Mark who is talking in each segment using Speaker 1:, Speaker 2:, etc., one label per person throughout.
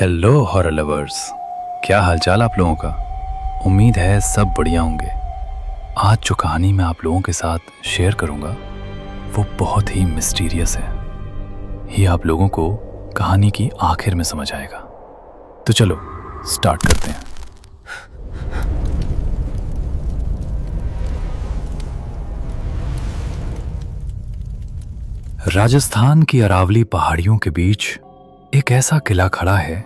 Speaker 1: Hello horror lovers, क्या हालचाल आप लोगों का। उम्मीद है सब बढ़िया होंगे। आज जो कहानी मैं आप लोगों के साथ शेयर करूंगा वो बहुत ही मिस्टीरियस है। ये आप लोगों को कहानी की आखिर में समझ आएगा। तो चलो स्टार्ट करते हैं। राजस्थान की अरावली पहाड़ियों के बीच एक ऐसा किला खड़ा है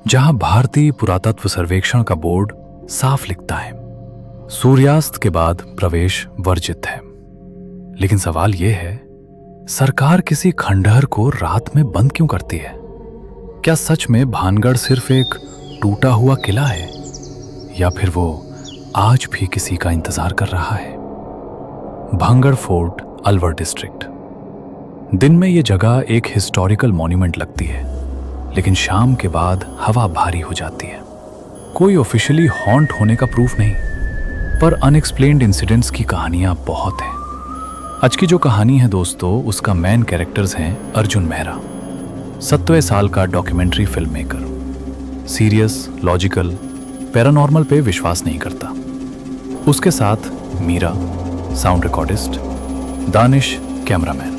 Speaker 1: जहां भारतीय पुरातत्व सर्वेक्षण का बोर्ड साफ लिखता है, सूर्यास्त के बाद प्रवेश वर्जित है। लेकिन सवाल यह है, सरकार किसी खंडहर को रात में बंद क्यों करती है? क्या सच में भानगढ़ सिर्फ एक टूटा हुआ किला है, या फिर वो आज भी किसी का इंतजार कर रहा है? Bhangarh fort, Alwar district. दिन में यह जगह एक हिस्टोरिकल मॉन्यूमेंट लगती है, लेकिन शाम के बाद हवा भारी हो जाती है। कोई ऑफिशियली हॉन्ट होने का प्रूफ नहीं, पर अनएक्सप्लेन्ड इंसिडेंट्स की कहानियां बहुत हैं। आज की जो कहानी है दोस्तों, उसका मेन कैरेक्टर्स हैं अर्जुन मेहरा, 70वें साल का documentary film maker. Serious, logical, paranormal पे विश्वास नहीं करता। उसके साथ Meera, sound recordist, Danish, cameraman.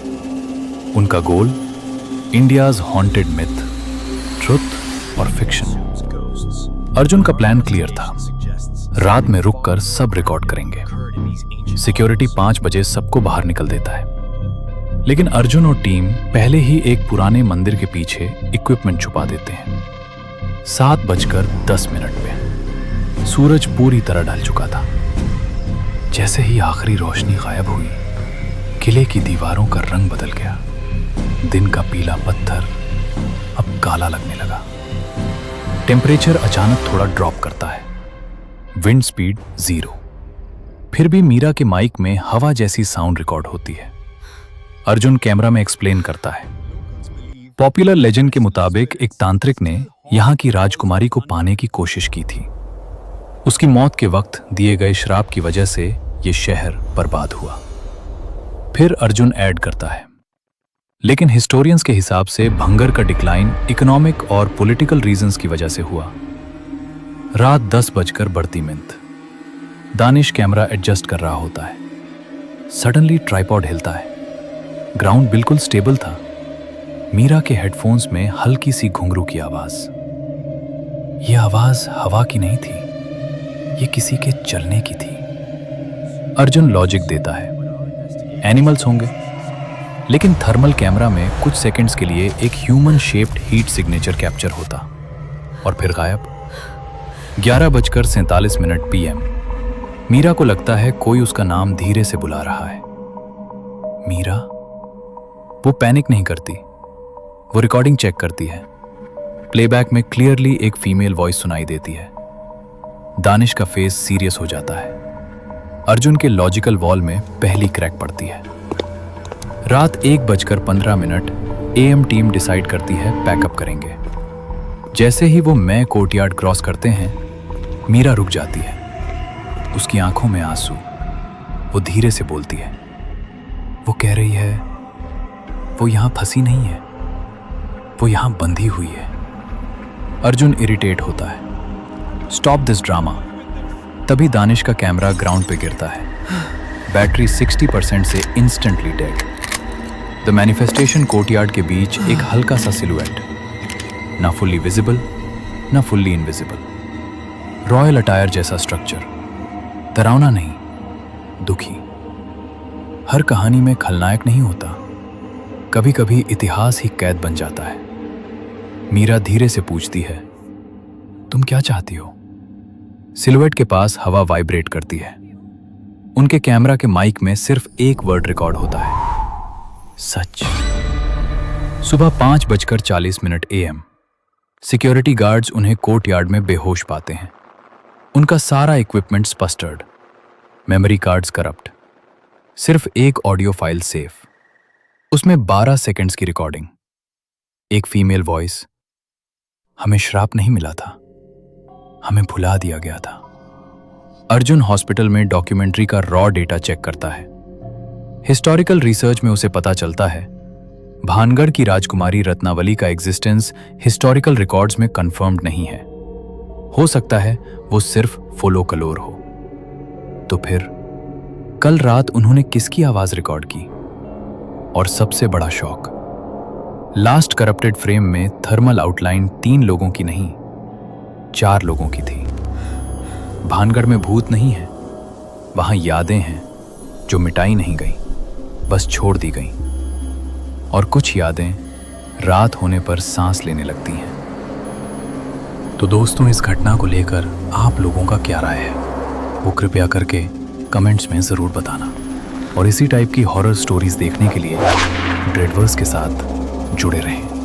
Speaker 1: उनका goal India's haunted myth, truth और फिक्शन। अर्जुन का प्लान क्लियर था, रात में रुककर सब रिकॉर्ड करेंगे। सिक्योरिटी 5 बजे सबको बाहर निकल देता है, लेकिन अर्जुन और टीम पहले ही एक पुराने मंदिर के पीछे इक्विपमेंट छुपा देते हैं। 7:10 पे सूरज पूरी तरह ढल चुका था। जैसे ही आखिरी रोशनी गायब हुई, किले की दीवारों का रंग बदल गया। दिन का पीला पत्थर अब काला लगने लगा। टेम्परेचर अचानक थोड़ा ड्रॉप करता है, विंड स्पीड 0। फिर भी मीरा के माइक में हवा जैसी साउंड रिकॉर्ड होती है। अर्जुन कैमरा में एक्सप्लेन करता है, पॉपुलर लेजेंड के मुताबिक एक तांत्रिक ने यहां की राजकुमारी को पाने की कोशिश की थी। उसकी मौत के वक्त दिए गए श्राप की वजह से यह शहर बर्बाद हुआ। फिर अर्जुन ऐड करता है, लेकिन हिस्टोरियंस के हिसाब से भंगर का डिक्लाइन इकोनॉमिक और पॉलिटिकल रीजंस की वजह से हुआ। रात 10 बजकर बढ़ती मिनट। दानिश कैमरा एडजस्ट कर रहा होता है। सडनली ट्राइपॉड हिलता है। ग्राउंड बिल्कुल स्टेबल था। मीरा के हेडफोन्स में हल्की सी घुंघरू की आवाज। यह आवाज हवा की नहीं थी, यह किसी के चलने की थी। अर्जुन लॉजिक देता है, एनिमल्स होंगे, लेकिन थर्मल कैमरा में कुछ सेकंड्स के लिए एक human shaped heat signature capture होता और फिर गायब। 11:47 PM। मीरा को लगता है कोई उसका नाम धीरे से बुला रहा है। मीरा। वो पैनिक नहीं करती, वो रिकॉर्डिंग चेक करती है। प्लेबैक में क्लियरली एक फीमेल वॉइस सुनाई देती है। दानिश का फेस सीरियस हो जाता है। अर्जुन के लॉजिकल वॉल में पहली क्रैक पड़ती है। रात 1:15 AM टीम डिसाइड करती है पैकअप करेंगे। जैसे ही वो मैं कोर्टयार्ड क्रॉस करते हैं, मीरा रुक जाती है। उसकी आंखों में आंसू। वो धीरे से बोलती है, वो कह रही है वो यहां फंसी नहीं है, वो यहां बंधी हुई है। अर्जुन इरिटेट होता है, स्टॉप दिस ड्रामा। तभी दानिश का कैमरा ग्राउंड पे गिरता है। बैटरी 60% से instantly dead. The manifestation courtyard के बीच एक हल्का सा सिलुएट, ना फुल्ली विजिबल ना फुल्ली इनविजिबल। रॉयल अटायर जैसा स्ट्रक्चर। डरावना नहीं, दुखी। हर कहानी में खलनायक नहीं होता, कभी कभी इतिहास ही कैद बन जाता है। मीरा धीरे से पूछती है, तुम क्या चाहती हो? सिलुएट के पास हवा वाइब्रेट करती है। उनके कैमरा के माइक में सिर्फ एक वर्ड रिकॉर्ड होता है, सच। सुबह 5:40 AM। सिक्योरिटी गार्ड्स उन्हें कोर्टयार्ड में बेहोश पाते हैं। उनका सारा इक्विपमेंट स्पस्टर्ड, मेमोरी कार्ड्स करप्ट, सिर्फ एक ऑडियो फाइल सेफ। उसमें 12 सेकंड्स की रिकॉर्डिंग। एक फीमेल वॉइस, हमें श्राप नहीं मिला था, हमें भुला दिया गया था। अर्जुन हॉस्पिटल में डॉक्यूमेंट्री का रॉ डेटा चेक करता है। हिस्टोरिकल रिसर्च में उसे पता चलता है भानगढ़ की राजकुमारी रत्नावली का एग्जिस्टेंस हिस्टोरिकल रिकॉर्ड्स में कंफर्म्ड नहीं है। हो सकता है वो सिर्फ फोलोकलोर हो। तो फिर कल रात उन्होंने किसकी आवाज रिकॉर्ड की? और सबसे बड़ा शौक, लास्ट करप्टेड फ्रेम में थर्मल आउटलाइन 3 लोगों की नहीं, 4 लोगों की थी। भानगढ़ में भूत नहीं है, वहां यादें हैं जो मिटाई नहीं गई, बस छोड़ दी गई। और कुछ यादें रात होने पर सांस लेने लगती हैं। तो दोस्तों, इस घटना को लेकर आप लोगों का क्या राय है, वो कृपया करके कमेंट्स में ज़रूर बताना। और इसी टाइप की हॉरर स्टोरीज देखने के लिए ड्रेडवर्स के साथ जुड़े रहें।